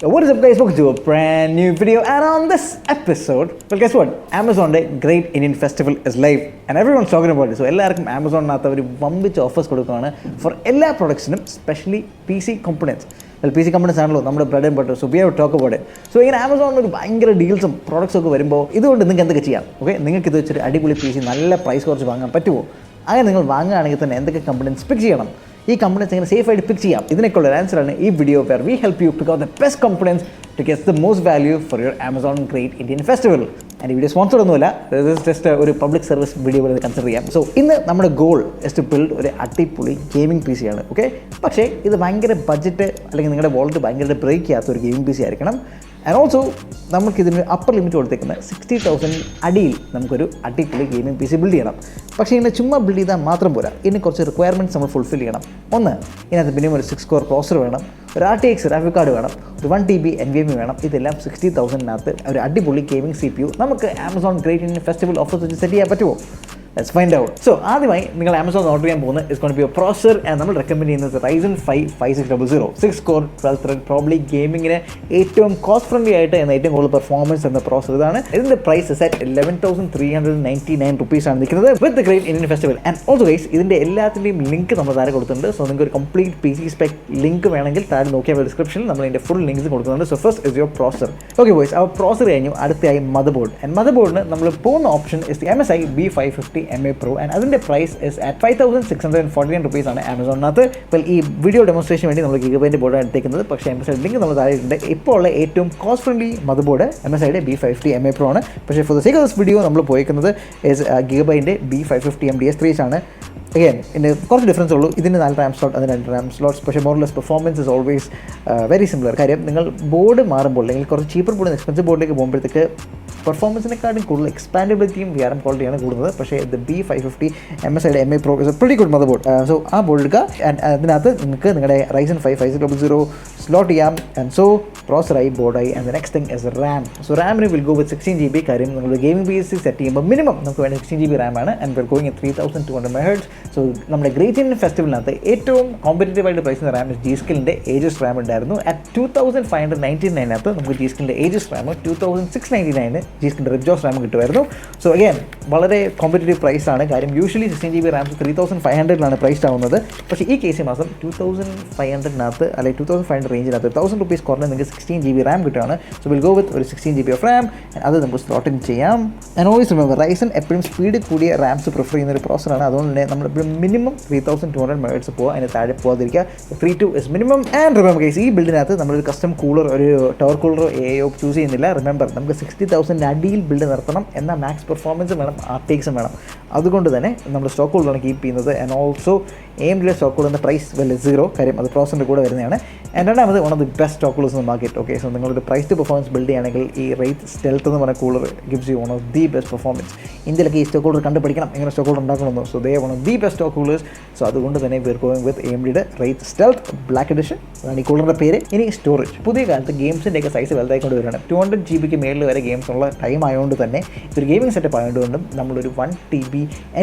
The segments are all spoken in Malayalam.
What is up guys, welcome to a brand new video, and on this episode, well guess what, Amazon's Great Indian Festival is live and everyone's talking about it. So എല്ലാവർക്കും Amazonനകത്ത് ഒരു വമ്പിച്ച ഓഫേഴ്സ് കൊടുക്കുകയാണ് for എല്ലാ പ്രൊഡക്ട്സിനും, especially PC components. Well, PC components ആണല്ലോ നമ്മുടെ bread and butter, so we have talk about it. So ഇങ്ങനെ ആമസോണിൽ ഒരു ഭയങ്കര ഡീൽസും പ്രോഡക്ട്സ് ഒക്കെ വരുമ്പോൾ ഇതുകൊണ്ട് നിങ്ങൾക്ക് എന്തൊക്കെ ചെയ്യാം? ഓക്കെ, നിങ്ങൾക്ക് ഇത് വെച്ചൊരു അടിപൊളി PC നല്ല പ്രൈസ് കുറച്ച് വാങ്ങാൻ പറ്റുമോ? അങ്ങനെ നിങ്ങൾ വാങ്ങുകയാണെങ്കിൽ തന്നെ എന്തൊക്കെ കമ്പണീസ് പിക്ക് ചെയ്യണം, ഈ കമ്പണീസ് എങ്ങനെ സേഫ് ആയിട്ട് പിക്ക് ചെയ്യാം, ഇതിനൊക്കെയുള്ള ആൻസറാണ് ഈ video where we help you pick out the best companies to get the most value for your Amazon Great Indian Festival. And ഈ വീഡിയോ സ്പോൺസർ ഒന്നുമില്ല, ജസ്റ്റ് ഒരു പബ്ലിക് സർവീസ് വീഡിയോ പോലെ കൺസിഡർ ചെയ്യാം. സോ ഇന്ന് നമ്മുടെ ഗോൾ ഇസ് ടു ബിൽഡ് ഒരു അടിപൊളി ഗെയിമിംഗ് PC ആണ്. ഓക്കെ, പക്ഷേ ഇത് ഭയങ്കര ബഡ്ജറ്റ് അല്ലെങ്കിൽ നിങ്ങളുടെ വാളറ്റ് ഭയങ്കര ബ്രേക്ക് ചെയ്യാത്ത ഒരു ഗെയിമിംഗ് PC ആയിരിക്കണം. ആൻഡ് ഓൾസോ നമുക്കിതിന് അപ്പർ ലിമിറ്റ് കൊടുത്തേക്കുന്നത് 60,000 അടിയിൽ നമുക്കൊരു അടിപൊളി ഗെയിമിംഗ് PC ബിൽഡ് ചെയ്യണം. പക്ഷേ ഇതിനെ ചുമ്മാ ബിൽഡ് ചെയ്താൽ മാത്രം പോരാ, ഇതിന് കുറച്ച് റിക്വയർമെൻറ്റ്സ് നമ്മൾ ഫുൾഫിൽ ചെയ്യണം. ഒന്ന്, ഇതിനകത്ത് മിനിമം ഒരു 6 കോർ പ്രോസർ വേണം, ഒരു RTX ഗ്രാഫിക് കാർഡ് വേണം, ഒരു 1 TB NVMe വേണം. ഇതെല്ലാം 60,000-നകത്ത് ഒരു അടിപൊളി ഗെയിമിംഗ് CPU നമുക്ക് Amazon Great Indian festival offers വെച്ച് സെറ്റ് ചെയ്യാൻ പറ്റുമോ? Let's find out. So, ആദ്യമായി നിങ്ങൾ ആമസോൺ ഓർഡർ ചെയ്യാൻ പോകുന്നത് is going to be a processor, and നമ്മൾ റെക്കമെൻഡ് ചെയ്യുന്നത് Ryzen 5 5600 6 കോർ 12 ത്രെഡ്, പ്രോബ്ലി ഗെയിമിങ്ങിന് ഏറ്റവും കോസ്റ്റ് ഫ്രണ്ട്ലി ആയിട്ട് എന്ന ഏറ്റവും കൂടുതൽ പെർഫോമൻസ് എന്ന പ്രോസസർ ഇതാണ്. ഇതിൻ്റെ പ്രൈസ് സെറ്റ് 11,399 റുപ്പീസ് ആണ് നിൽക്കുന്നത് with the great Indian Festival. And also guys, ഇതിൻ്റെ എല്ലാത്തിൻ്റെയും ലിങ്ക് നമ്മൾ താഴെ കൊടുത്തിട്ടുണ്ട്. സോ നിങ്ങൾക്ക് ഒരു കംപ്ലീറ്റ് PC സ്പെക് ലിങ്ക് വേണമെങ്കിൽ താഴെ നോക്കിയാൽ ഡിസ്ക്രിപ്ഷനിൽ നമ്മൾ ഇതിൻ്റെ ഫുൾ ലിങ്ക്സ് കൊടുക്കുന്നുണ്ട്. So first is your processor. Okay boys, ആ പ്രോസസർ കഴിഞ്ഞു, അടുത്തായി മദർ ബോർഡ്. ആൻഡ് മദർ ബോർഡിന് നമ്മൾ പോകുന്ന option is MSI B550 MA Pro, and അതിൻ്റെ പ്രൈസ് ഇസ് അറ്റ് 5,649 റുപ്പീസ് ആണ് ആമസോണിനകത്ത്. വെൽ, ഈ വീഡിയോ ഡെമോൺസ്ട്രേഷൻ വേണ്ടി നമ്മൾ ഗിഗബൈൻ്റെ ബോർഡാണ് എടുത്തേക്കുന്നത്, പക്ഷേ MSI ലിങ്ക് നമ്മൾ താഴെ ഉണ്ട്. ഇപ്പോൾ ഉള്ള ഏറ്റവും കോസ്റ്റ് ഫ്രണ്ട്ലി മദർ ബോർഡ് MSIയുടെ B550 MA Pro ആണ്. പക്ഷേ for the sake of this video നമ്മൾ പോയിരിക്കുന്നത് ഇസ് ഗിഗബൈൻ്റെ B550 MDS3 ആണ്. അഗൈൻ ഇതിന് കുറച്ച് ഡിഫറൻസ് ഉള്ളൂ, ഇതിന് 4 RAM സ്ലോട്ട്, അതിന് 2 RAM സ്ലോട്ട്സ്. പക്ഷേ more or less performance is always very similar. കാര്യം നിങ്ങൾ ബോർഡ് മാറുമ്പോൾ അല്ലെങ്കിൽ കുറച്ച് ചീപ്പർ ബോർഡ് എക്സ്പെൻസീവ് ബോർഡിലേക്ക് പോകുമ്പോഴത്തേക്ക് പെർഫോമൻസിനെക്കാളും കൂടുതൽ എക്സ്പാൻഡബിലിറ്റിയും VRM ക്വാളിറ്റിയാണ് കൂടുന്നത്. പക്ഷേ ദ B550 MSIയുടെ MA Pro is a pretty good mother board. So ആ ബോർഡ് എടുക്കുക, ആൻഡ് അതിനകത്ത് നിങ്ങൾക്ക് നിങ്ങളുടെ Ryzen 5 5600 സ്ലോട്ട് ചെയ്യാം. ആൻഡ് സോ പ്രോസറായി, ബോർഡായി. And the next thing is RAM. So റാമിന് വിൽ ഗോ വിത്ത് 16 GB. കാര്യം നിങ്ങൾ ഗെയിമിംഗ് PC സെറ്റ് ചെയ്യുമ്പോൾ മിനിമം നമുക്ക് വേണ്ട 16 GB RAM ആണ്. And will going 3200 MHz. So നമ്മുടെ ഗ്രേറ്റ് ഇന്ത്യൻ ഫെസ്റ്റിവലിനകത്ത് ഏറ്റവും കോമ്പറ്റീറ്റീവ് ആയിട്ട് പ്രൈസ് ചെയ്യുന്ന RAM G-Skillൻ്റെ ഏജസ് RAM ഉണ്ടായിരുന്നു. അറ്റ് 2,599-നകത്ത് നമുക്ക് G-Skillൻ്റെ ഏജസ് RAM 2,699 G-Skillൻ്റെ റിബ്ജോസ് RAM കിട്ടുമായിരുന്നു. സോ അഗൈൻ വളരെ കോമ്പറ്റീറ്റീവ് പ്രൈസാണ്. കാര്യം യൂഷ്വലി 16 GB RAM 3,500-ലാണ് പ്രൈസ്ഡ് ആവുന്നത്. പക്ഷേ ഈ കേസ് മാസം 2,500-നകത്ത് അല്ലെങ്കിൽ 2,500 റേഞ്ചിനകത്ത് 1,000 റുപ്പീസ് കുറഞ്ഞ് നിങ്ങൾക്ക് 16 GB RAM കിട്ടുകയാണ്. സോ വിൽ ഗോ വിത്ത് ഒരു 16 GB ഓഫ് RAM. അത് നമുക്ക് സ്ലോട്ട് ഇൻ ചെയ്യാം. ആൻഡ് ഓൾവേസ് റിമെമ്പർ, Ryzen എപ്പോഴും സ്പീഡ് കൂടിയ റാംസ് പ്രിഫർ ചെയ്യുന്ന ഒരു പ്രോസറാണ്. അതുകൊണ്ട് തന്നെ നമ്മൾ മിനിമം 3,200 MHz പോകുക, അതിന് താഴെ പോകാതിരിക്കുക. 32 is minimum. And remember guys, ഈ ബിൽഡിനകത്ത് നമ്മളൊരു കസ്റ്റം കൂളർ, ഒരു ടവർ കൂളറോ AIO ചൂസ് ചെയ്യുന്നില്ല. റിമെമ്പർ, നമുക്ക് 60,000 അടിയിൽ ബിൽഡ് നടത്തണം, എന്നാൽ മാക്സ് പെർഫോമൻസും വേണം, RTXും വേണം. അതുകൊണ്ട് തന്നെ നമ്മൾ സ്റ്റോക്ക് ഹോൾഡറാണ് കീപ്പ് ചെയ്യുന്നത്. ആൻഡ് ഓൾസോ AMDയുടെ സ്റ്റോക്ക് ഹോൾഡറിൻ്റെ പ്രൈസ് വെൽ 0, കാര്യം അത് പ്രോസറിൻ്റെ കൂടെ വരുന്നതാണ്. ആൻഡ് രണ്ടാമത് one of the best stock holders in the market. Okay, so നിങ്ങളൊരു പ്രൈസ് ടു പെർഫോമൻസ് ബിൽഡ് ചെയ്യുകയാണെങ്കിൽ ഈ റേറ്റ് സ്റ്റെൽത്ത് എന്ന് പറഞ്ഞ cooler gives you one of the best performance. ഇന്ത്യയിലൊക്കെ ഈ സ്റ്റോക്ക് ഹോൾഡർ കണ്ടുപിടിക്കണം, എങ്ങനെ സ്റ്റോക്ക് ഹോൾഡർ ഉണ്ടാക്കണമെന്ന്. So they one of the best stock holders. So അതുകൊണ്ട് തന്നെ we're going with AMDയുടെ റേറ്റ് സ്റ്റെൽത്ത് ബ്ലാക്ക് എഡിഷൻ, അതാണ് ഈ കൂളറിൻ്റെ പേര്. ഇനി സ്റ്റോറേജ്, പുതിയ കാലത്ത് ഗെയിംസിൻ്റെയൊക്കെ സൈസ് വലുതായിക്കൊണ്ട് വരികയാണ്. 200 GB മേളിൽ വരെ ഗെയിംസ് ഉള്ള ടൈം ആയതുകൊണ്ട് തന്നെ ഇതൊരു ഗെയിമിംഗ് സെറ്റപ്പ് ആയതുകൊണ്ടും നമ്മളൊരു 1 TB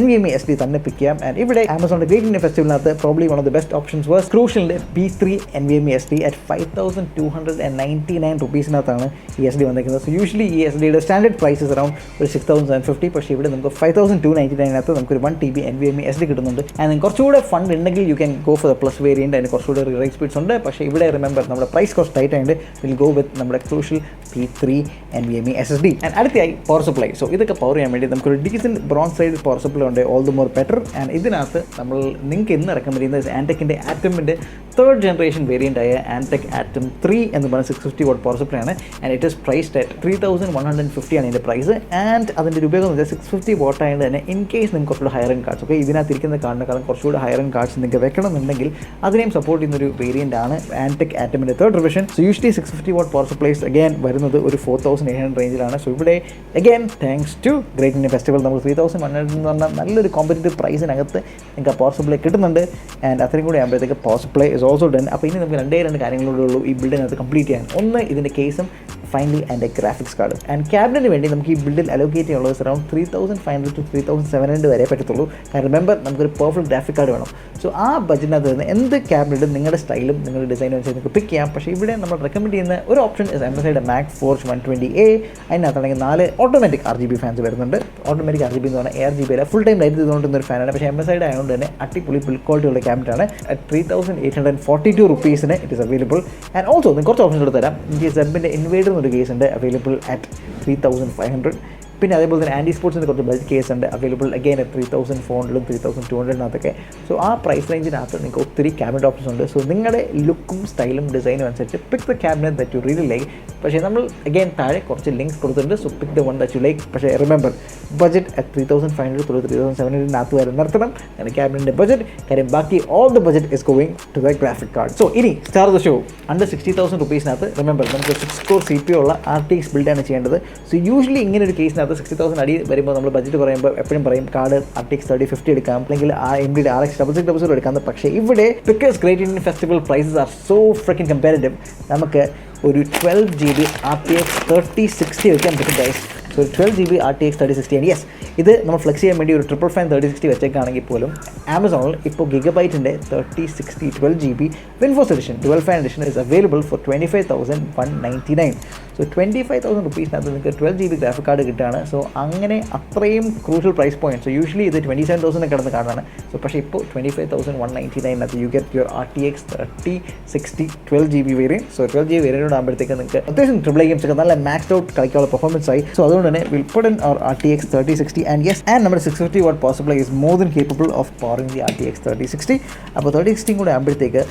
NVMe SD തന്നെ പിക്ക് ചെയ്യാം. ആൻഡ് ഇവിടെ ആമസോണിൻ്റെ ഗ്രേറ്റ് ഇന്ത്യൻ ഫെസ്റ്റിവലിനകത്ത് probably one of the best options was ക്രൂഷ്യലിൻ്റെ B3 NVMe SD അറ്റ് 5,299 റുപ്പീസിനകത്താണ് ഈ SD വന്നിരിക്കുന്നത്. സോ യൂഷ്വലി ഈ SDയുടെ സ്റ്റാൻഡേർഡ് പ്രൈസസ് അറൗണ്ട് ഒരു 6,750. പക്ഷേ ഇവിടെ നമുക്ക് 5,299-നകത്ത് നമുക്കൊരു 1 TB NVMe SD കിട്ടുന്നുണ്ട്. ആൻഡ് കുറച്ചുകൂടെ ഫണ്ട് ഉണ്ടെങ്കിൽ you can go for the plus variant, അതിന് കുറച്ചുകൂടെ റീഡ് സ്പീഡ്സ് ഉണ്ട്. പക്ഷേ ഇവിടെ റിമെമ്പർ, നമ്മുടെ പ്രൈസ് കുറച്ച് ടൈറ്റ് ആയിട്ട് വിൽ ഗോ വിത്ത് നമ്മുടെ Crucial B3 NVMe SSD. And അടുത്തായി പവർ സപ്ലൈ. സോ ഇതൊക്കെ പവർ ചെയ്യാൻ വേണ്ടി നമുക്കൊരു decent bronze side power supply ഉണ്ട്, ഓൾ ദ മോർ ബെറ്റർ. ആൻഡ് ഇതിനകത്ത് നമ്മൾ നിങ്ങൾക്ക് ഇന്ന് റെക്കമെൻഡ് ചെയ്യുന്നത് ആൻടെക്കിൻ്റെ ആറ്റമിൻ്റെ 3rd ജനറേഷൻ വേരിയൻ്റ് ആയ ആൻടെക് ആറ്റം 3 എന്ന് പറഞ്ഞ 650 വാട്ട് പവർ സപ്ലൈ ആണ്. And it is priced at 3,150 ആണ് ഇതിൻ്റെ പ്രൈസ്. ആൻഡ് അതിൻ്റെ ഒരു ഉപയോഗം എന്ന് വെച്ചാൽ 650 വാട്ട് ആയതുകൊണ്ട് തന്നെ ഇൻ കേസ് നിങ്ങൾക്ക് കുറച്ചുകൂടെ ഹയർ എൻഡ് കാർഡ്സ്, ഓക്കെ, ഇതിനകത്ത് ഇരിക്കുന്ന കാർഡിനെക്കാളും കുറച്ചുകൂടെ ഹയർ എൻഡ് കാർഡ്സ് നിങ്ങൾക്ക് വെക്കണമെന്നുണ്ടെങ്കിൽ അതിനെയും സപ്പോർട്ട് ചെയ്യുന്നൊരു വേരിയൻ്റ് ആണ് ആൻടെക് ആറ്റമിൻ്റെ 3rd revision. So usually 650 watt power supplies again വരുന്നത് ഒരു 4,800 റേഞ്ചിലാണ്. സോ ഇവിടെ again thanks to great Indian festival നമുക്ക് 3,100 എന്ന് പറഞ്ഞാൽ നല്ലൊരു കോമ്പറ്റീറ്റീവ് പ്രൈസിനകത്ത് നിങ്ങൾക്ക് ആ പവർ സപ്ലൈ കിട്ടുന്നുണ്ട്. ആൻഡ് അത്രയും കൂടി ആകുമ്പോഴത്തേക്ക് power supply is also done. അപ്പോൾ ഇനി നമുക്ക് 2 കാര്യങ്ങളോടെ ഉള്ളൂ ഈ ബിൽഡിനകത്ത് കംപ്ലീറ്റ് ചെയ്യാൻ. ഒന്ന്, ഇതിൻ്റെ കേസും ഫൈനലി അതിൻ്റെ ഗ്രാഫിക്സ് കാർഡ്. ആൻഡ് ക്യാബിനറ്റിന് വേണ്ടി നമുക്ക് ഈ ബിൽഡിൽ അലോക്കേറ്റ് ചെയ്യാനുള്ളത് അറൗണ്ട് 3500 to 3700 വരെ പറ്റത്തുള്ളൂ. കാരണം റിമെമ്പർ നമുക്കൊരു പെർഫെക്റ്റ് ഗ്രാഫിക് കാർഡ് വേണം. സോ ആ ബഡ്ജറ്റിനകത്ത് നിന്ന് എന്ത് ക്യാബിനറ്റും നിങ്ങളുടെ സ്റ്റൈലും നിങ്ങളുടെ ഡിസൈനും അനുസരിച്ച് നിങ്ങൾക്ക് പിക്ക് ചെയ്യാം. പക്ഷേ ഇവിടെ നമ്മൾ റെക്കമെൻഡ് ചെയ്യുന്ന ഒരു ഓപ്ഷൻ MSIയുടെ മാക് ഫോർജ് 120A. അതിനകത്താണെങ്കിൽ 4 ഓട്ടോമാറ്റിക് RGB ഫാൻസ് വരുന്നുണ്ട്. ഓട്ടോമാറ്റിക് RGB എന്ന് പറഞ്ഞാൽ ARGB അല്ല, ഫുൾ ടൈം ലൈറ്റ് ചെയ്തുകൊണ്ടിരുന്ന ഒരു ഫാനാണ്. പക്ഷേ MSIയുടെ ആയതുകൊണ്ട് തന്നെ അടിപൊളി ബിൽഡ് ക്വാളിറ്റി ഉള്ള ക്യാബിനറ്റാണ്. 3842 റുപ്പീസിന് it is available. And also നിങ്ങൾക്ക് കുറച്ച് ഓപ്ഷൻസ് എടുത്ത് തരാം. എനിക്ക് സെബിൻ്റെ ഇൻവേഡർ എന്നൊരു കേസ് ഉണ്ട്, അവൈലബിൾ അറ്റ് 3500. പിന്നെ അതേപോലെ തന്നെ ആൻറ്റി സ്പോർട്സിൻ്റെ കുറച്ച് ബഡ്ജറ്റ് കേസ് ഉണ്ട്, അവൈലബിൾ അഗൈൻ 3400 3200 സോ ആ പ്രൈസ് റേഞ്ചിനകത്ത് നിങ്ങൾക്ക് ഒത്തിരി ക്യാബിനറ്റ് ഓപ്ഷൻസ് ഉണ്ട്. സോ നിങ്ങളുടെ ലുക്കും സ്റ്റൈലും ഡിസൈനും അനുസരിച്ച് pick the cabinet that you really like. പക്ഷേ നമ്മൾ അഗൈൻ താഴെ കുറച്ച് ലിങ്ക്സ് കൊടുത്തിട്ടുണ്ട്. So pick the one that you like. പക്ഷേ റിമെമ്പർ ബഡ്ജറ്റ് അറ്റ് 3500 to 3700 വരെ നിർത്തണം നിങ്ങളുടെ ക്യാബിനറ്റിൻ്റെ ബഡ്ജറ്റ്. കാര്യം ബാക്കി all the budget is going to the graphic card. So ഇനി സ്റ്റാർ ദ ഷോ അണ്ടർ 60,000 റുപ്പീസിനകത്ത് റിമെമ്പർ നമുക്ക് 6 core CPU ഉള്ള RTX ബിൽഡാണ് ചെയ്യേണ്ടത്. സോ യൂഷ്വലി ഇങ്ങനെ ഒരു കേസിനകത്ത് 60,000 അടി വരുമ്പോൾ നമ്മൾ ബഡ്ജറ്റ് പറയുമ്പോൾ എപ്പോഴും പറയും കാർഡ് RTX 3050 എടുക്കാം, അല്ലെങ്കിൽ AMD RX 6600 എടുക്കാം. പക്ഷേ ഇവിടെ because great Indian festival prices are so freaking comparative, നമുക്ക് ഒരു 12GB RTX 3060 വെക്കാൻ പറ്റും guys. So 12GB RTX 3060. And yes, ഇത് നമ്മൾ ഫ്ലെക്സ് ചെയ്യാൻ വേണ്ടി ഒരു ട്രിപ്പിൾ ഫാൻ 3060 വെച്ചേക്കാണെങ്കിൽ പോലും ആമസോണിൽ ഇപ്പോൾ ഗിഗബൈറ്റിൻ്റെ 3060 12GB Windforce edition 12 fan edition is available for 25,199. So 25,000 റുപ്പീസിനകത്ത് നിങ്ങൾക്ക് 12GB ഗ്രാഫിക് കാർഡ് കിട്ടുകയാണ്. സോ അങ്ങനെ അത്രയും crucial price point. So usually ഇത് 27,000 കിടന്ന കാർഡാണ്. സോ പക്ഷേ ഇപ്പോൾ 25,199 you get your RTX 3060 12GB variant. So 12GB വേരിയൻറ്റോട് ആകുമ്പോഴത്തേക്ക് നിങ്ങൾക്ക് അത്യാവശ്യം ട്രിപ്പിൾ ഗെയിംസ് ഒക്കെ നല്ല മാക്സ്ഡ് ഔട്ട് കളിക്കാനുള്ള പെർഫോമൻസ് ആയി. സോ അതുകൊണ്ട് തന്നെ will put in our RTX 3060. And yes, and നമ്മുടെ 650 watt power supply is more than capable of powering the RTX 3060. അപ്പോൾ 3060 കൂടെ ആകുമ്പോഴത്തേക്ക്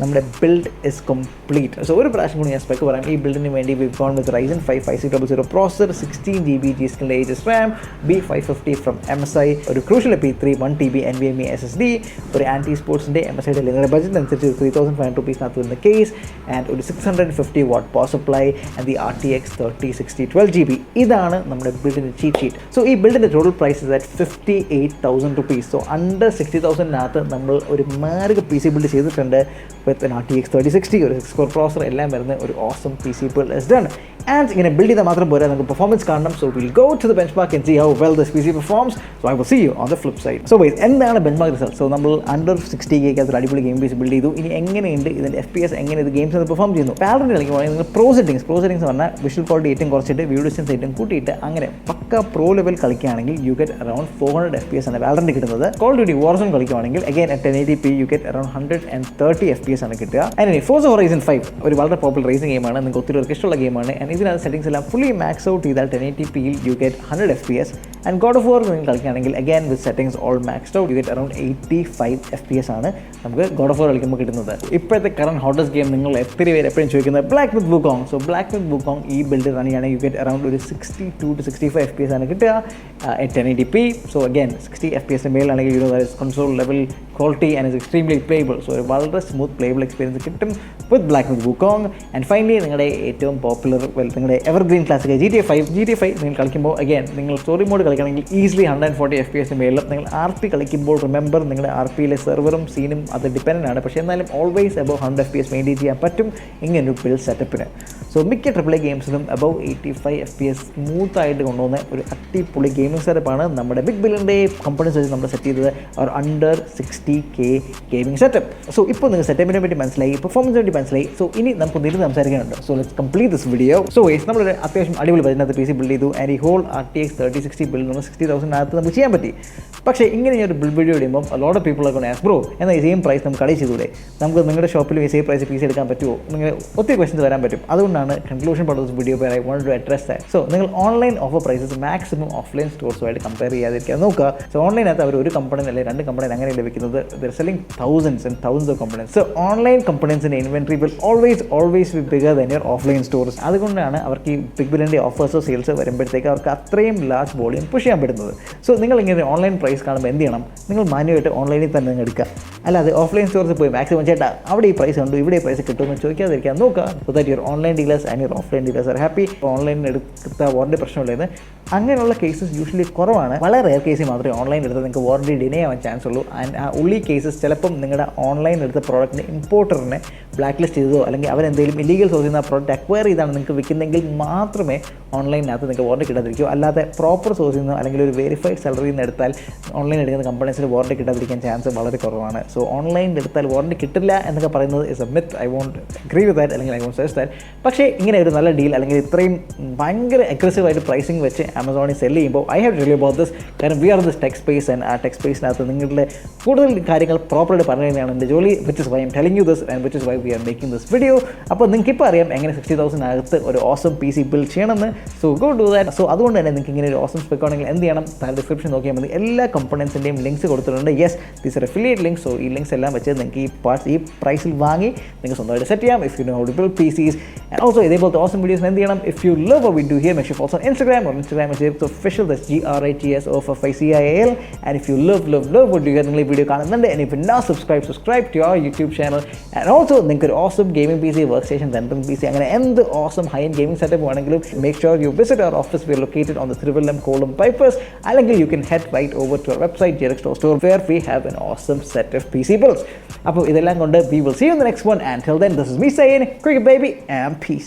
നമ്മുടെ ബിൽഡ് ഇസ് കംപ്ലീറ്റ്. സോ ഒരു പ്രാവശ്യം കൂടി ഞാൻ സ്പെക്ക് പറയാം. ഈ ബിൽഡിന് വേണ്ടി we gone with Ryzen 5 5600 processor, 16GB G-Skill AGS RAM, B550 from MSI, ഒരു crucial P3 1TB NVMe SSD, ഒരു ആൻറ്റി സ്പോർട്സിൻ്റെ MSIയുടെ നിങ്ങളുടെ ബഡ്ജറ്റ് അനുസരിച്ച് 3500 റുപ്പീസിനകത്ത് വരുന്ന കേസ്, ആൻഡ് ഒരു 650 watt power supply, and the RTX 3060 12GB. ഇതാണ് നമ്മുടെ ബിൽഡിൻ്റെ ചീറ്റ് ഷീറ്റ്. സോ ഈ ബിൽഡിൻ്റെ total price is at 58,000 rupees. So under 60,000-നകത്ത് നമ്മൾ ഒരു മാർഗ PC ബിൽഡ് ചെയ്തിട്ടുണ്ട് വിത്ത് RTX 3060, ഒരു 6 core പ്രോസസർ എല്ലാം വരുന്ന ഒരു awesome PC build is done. And ഇങ്ങനെ ബിൽഡ് ചെയ്താൽ മാത്രം പോരാ, നമുക്ക് പെർഫോമൻസ് കാണണം. So will go to the benchmark and see how well this PC performs. So I will see you on the flip side. So guys, എന്താണ് ബെഞ്ച്മാർക്ക് റിസൾട്ട്? സോ നമ്മൾ അണ്ടർ 60K അത് അടിപൊളി ഗെയിം PC ബിൽഡ് ചെയ്തു. ഇനി എങ്ങനെയുണ്ട് ഇതിൻ്റെ FPS, എങ്ങനെ ഇത് ഗെയിംസ് പെർഫോം ചെയ്യുന്നു? പാരന്റ് കളിക്കുവാണെങ്കിൽ നിങ്ങൾ പ്രോ സെറ്റിംഗ്സ് പറഞ്ഞാൽ വിഷ്വൽ ക്വാളിറ്റി ഏറ്റവും കുറച്ചിട്ട് വീഡിയോ ഡിസ്റ്റൻസ് ഏറ്റവും കൂട്ടിയിട്ട് അങ്ങനെ പക്ക പ്രോ ലെവൽ കളിക്കുകയാണെങ്കിൽ യു ഗെറ്റ് അറൌണ്ട് 400 FPS ആണ് വാലറന്റ് കിട്ടുന്നത്. കോൾ ഡ്യൂട്ടി വാർസോൺ കളിക്കുവാണെങ്കിൽ again at 1080p you get around 130 FPS ആണ് കിട്ടുക. ആൻഡ് ഫോഴ്സ ഹൊറൈസൺ 5 ഒരു വളരെ പോപ്പുലർ റേസിംഗ് ഗെയിമാണ്, നിങ്ങൾക്ക് ഒത്തിരി പേർക്ക് ഇഷ്ടമുള്ള ഗെയിമാണ്. ആൻഡ് ഇതിനകത്ത് സെറ്റിംഗ്സ് എല്ലാം ഫുള്ളി മാക്സ് ഔട്ട് ചെയ്താൽ 1080pയിൽ you get 100 FPS. And God of War നിങ്ങൾ കളിക്കുകയാണെങ്കിൽ again with settings all maxed out you get around 85 FPS ആണ് നമുക്ക് ഗോഡ് ഓഫ് വാർ കളിക്കുമ്പോൾ കിട്ടുന്നത്. ഇപ്പോഴത്തെ കറണ്ട് ഹോട്ടസ്റ്റ് ഗെയിം നിങ്ങൾ എത്ര പേര് എപ്പോഴും ചോദിക്കുന്നത് Black Myth Wukong. So Black Myth Wukong ഈ ബിൽഡ് റണ്ണിയാണ് യു ഗെറ്റ് അറൌണ്ട് ഒരു 62 to 65 FPS ആണ് കിട്ടുക at 1080p. So again 60 FPS മേലാണെങ്കിൽ console level quality and is extremely playable. So ഒരു വളരെ സ്മൂത്ത് പ്ലേബിൾ എക്സ്പീരിയൻസ് കിട്ടും with Black Myth Wukong. And finally നിങ്ങളുടെ ഏറ്റവും പോപ്പുലർ നിങ്ങളുടെ എവർഗ്രീൻ ക്ലാസിക് GTA 5 നിങ്ങൾ കളിക്കുമ്പോൾ അഗൈൻ നിങ്ങൾ സ്റ്റോറി മോഡ് കളിക്കുകയാണെങ്കിൽ ഈസിലി 140 FPS മേലും. നിങ്ങൾ RP കളിക്കുമ്പോൾ റിമെമ്പർ നിങ്ങളുടെ RPയിലെ സെർവറും സീനും അത് ഡിപ്പെൻഡൻ്റ് ആണ്. പക്ഷേ എന്നാലും ഓൾവേസ് അബവ് 100 FPS മെയിൻറ്റെയിൻ ചെയ്യാൻ പറ്റും ഇങ്ങനൊരു ബിൽഡ് സെറ്റപ്പിന്. സോ മിക്ക ട്രിപ്പിൾ എ ഗെയിംസിലും അബവ് 85 FPS സ്മൂത്തായിട്ട് കൊണ്ടുവന്ന ഒരു അടിപൊളി ഗെയിമിംഗ് സെറ്റപ്പാണ് നമ്മുടെ ബിഗ് ബില്ലിൻ്റെ കമ്പനീസ് വെച്ച് നമ്മൾ സെറ്റ് ചെയ്തത് ഒരു under 60K gaming setup. So ഇപ്പോൾ നിങ്ങൾ സെറ്റപ്പിനെ പറ്റി മനസ്സിലായി, പെർഫോമൻസിനെ പറ്റി മനസ്സിലായി. സോ ഇനി നമുക്ക് നേരിട്ട് സംസാരിക്കാനുണ്ട്. So let's complete this video. So നമ്മളൊരു അത്യാവശ്യം അടിപൊളി ബജറ്റിനകത്ത് PC ബിൽഡ് ചെയ്തു. ആൻഡ് ഈ ഹോൾ RTX 3060 ബിൽഡ് നമ്മൾ 60,000-നകത്ത് നമുക്ക് ചെയ്യാൻ പറ്റി. പക്ഷേ ഇങ്ങനെ ഒരു ബിൽഡ് വീഡിയോ ഇടുമ്പോൾ ലോട്ട് ഓഫ് പീപ്പിൾ ഒക്കെ ആസ്ക് ബ്രോ എന്നാൽ ഈ സെയിം പ്രൈസ് നമുക്ക് കടയിൽ ചെയ്തൂടെ, നമുക്ക് നിങ്ങളുടെ ഷോപ്പിൽ ഈ സെയിം പ്രൈസ് PC എടുക്കാൻ പറ്റുമോ, നിങ്ങൾ ഒത്തിരി ക്വസ്റ്റൻസ് വരാൻ പറ്റും. അതുകൊണ്ടാണ് conclusion part of this video I want to address that. So നിങ്ങൾ online offer prices maximum offline സ്റ്റോർസുമായിട്ട് കമ്പയർ ചെയ്യാതിരിക്കാൻ നോക്കുക. സോ ഓൺലൈനകത്ത് അവർ ഒരു കമ്പനി അല്ലെങ്കിൽ 2 കമ്പനി അങ്ങനെ ലഭിക്കുന്നത് selling thousands and thousands of components. So online components in inventory will always be bigger than your offline stores. അതുകൊണ്ടാണ് അവർക്ക് ഈ ബിഗ് ബില്ലിൻ്റെ ഓഫേഴ്സോ സെയിൽസോ വരുമ്പോഴത്തേക്ക് അവർക്ക് അത്രയും ലാർജ് വോളിയം പുഷ് ചെയ്യാൻ പറ്റുന്നത്. സോ നിങ്ങൾ ഇങ്ങനെ ഓൺലൈൻ പ്രൈസ് കാണുമ്പോൾ എന്ത് ചെയ്യണം, നിങ്ങൾ മാന്യമായിട്ട് ഓൺലൈനിൽ തന്നെ നിങ്ങൾ എടുക്കുക. അല്ലാതെ ഓഫ്ലൈൻ സ്റ്റോർസിൽ പോയി മാക്സിമം ചേട്ടാ അവിടെ ഈ പ്രൈസ് ഉണ്ട് ഇവിടെ ഈ പ്രൈസ് കിട്ടുമെന്ന് ചോദിക്കാതിരിക്കാൻ നോക്കുക. So that your online dealers and your offline dealers are happy. ഓൺലൈനിൽ എടുത്ത വാറണ്ടി പ്രശ്നമില്ലെന്ന് അങ്ങനെയുള്ള കേസസ് യൂഷ്വലി കുറവാണ്. വളരെ റെയർ കേസിൽ മാത്രമേ ഓൺലൈൻ എടുത്ത് നിങ്ങൾക്ക് വാറണ്ടി ഡിനേ ആവാൻ ചാൻസ് ഉള്ളൂ. ആൻഡ് ആ ഉള്ളി കേസസ് ചിലപ്പം നിങ്ങളുടെ ഓൺലൈൻ എടുത്ത പ്രോഡക്റ്റിൻ്റെ ഇമ്പോർട്ടറിനെ ബ്ലാക്ക് ലിസ്റ്റ് ചെയ്തോ അല്ലെങ്കിൽ അവരെന്തെങ്കിലും ഇല്ലീഗൽ സോഴ്സിൽ നിന്ന് ആ പ്രോഡക്റ്റ് അക്വയർ ചെയ്താണ് നിങ്ങൾക്ക് വിൽക്കുന്നതെങ്കിൽ മാത്രമേ ഓൺലൈനകത്ത് നിങ്ങൾക്ക് വാറണ്ടി കിട്ടാതിരിക്കൂ. അല്ലാതെ പ്രോപ്പർ സോഴ്സിൽ നിന്നോ അല്ലെങ്കിൽ ഒരു വെരിഫൈഡ് സാലറിയിൽ നിന്ന് എടുത്താൽ ഓൺലൈൻ എടുക്കുന്ന കമ്പനീസിന് വാറണ്ടി കിട്ടാതിരിക്കാൻ ചാൻസ് വളരെ കുറവാണ്. സോ ഓൺലൈനിൽ എടുത്താൽ വാറണ്ടി കിട്ടില്ല എന്നൊക്കെ പറയുന്നത് is a myth. I won't agree with that അല്ലെങ്കിൽ ഐ വോണ്ട് സജസ്റ്റ് ദാറ്റ്. പക്ഷേ ഇങ്ങനെ ഒരു നല്ല ഡീൽ അല്ലെങ്കിൽ ഇത്രയും ഭയങ്കര അഗ്രസീവായിട്ട് പ്രൈസിങ് വെച്ച് ആമസോണിൽ സെല് ചെയ്യുമ്പോൾ I have really about this. കാരണം we are this tech space and ആ ടെക് സ്പേസിനകത്ത് നിങ്ങളുടെ കൂടുതൽ കാര്യങ്ങൾ പ്രോപ്പറായിട്ട് പറഞ്ഞു തന്നെയാണ് എൻ്റെ ജോലി. Which is why I'm telling you this and which is why we are making this video. അപ്പോൾ നിങ്ങൾക്ക് ഇപ്പോൾ അറിയാം എങ്ങനെ 60,000 ഒരു ഓസം PC ബിൽഡ് ചെയ്യണമെന്ന്. So go do that. So അതുകൊണ്ട് തന്നെ നിങ്ങൾക്ക് ഇങ്ങനെ ഒരു ഓസം സ്പെക് ആണെങ്കിൽ എന്ത് ചെയ്യണം, താഴെ ഡിസ്ക്രിപ്ഷൻ നോക്കിയാൽ മതി. എല്ലാ കമ്പണൻസിൻ്റെയും ലിങ്ക്സ് കൊടുത്തിട്ടുണ്ട്. Yes, these are affiliate links. So ഈ ലിങ്ക്സ് എല്ലാം വെച്ച് നിങ്ങൾക്ക് ഈ പാർട്സ് ഈ പ്രൈസിൽ വാങ്ങി നിങ്ങൾക്ക് സ്വന്തമായിട്ട് സെറ്റ് ചെയ്യാം. If you know how to build PCs and also ഇതേപോലത്തെ ഓസം വീഡിയോസ് എന്ത് ചെയ്യണം, if you love what we do here, make sure you follow us on Instagram or Instagram is official. That's GRITSO5CIAL. And if you love what you get, നിങ്ങൾ ഈ വീഡിയോ കാണുന്നുണ്ട്. And if you not subscribe to our YouTube channel. And also നിങ്ങൾക്ക് ഒരു awesome gaming PC, workstation, rental PC അങ്ങനെ എന്ത് awesome high-end gaming setup വേണമെങ്കിലും make sure you visit our office. We are located on the Thiruvallam Kollam bypass. അല്ലെങ്കിൽ you can head right over to our website GRX where we have an awesome set of PC builds. അപ്പോൾ ഇതെല്ലാം കൊണ്ട് we will see you in the next one. Until then, this is me saying cricket baby and peace.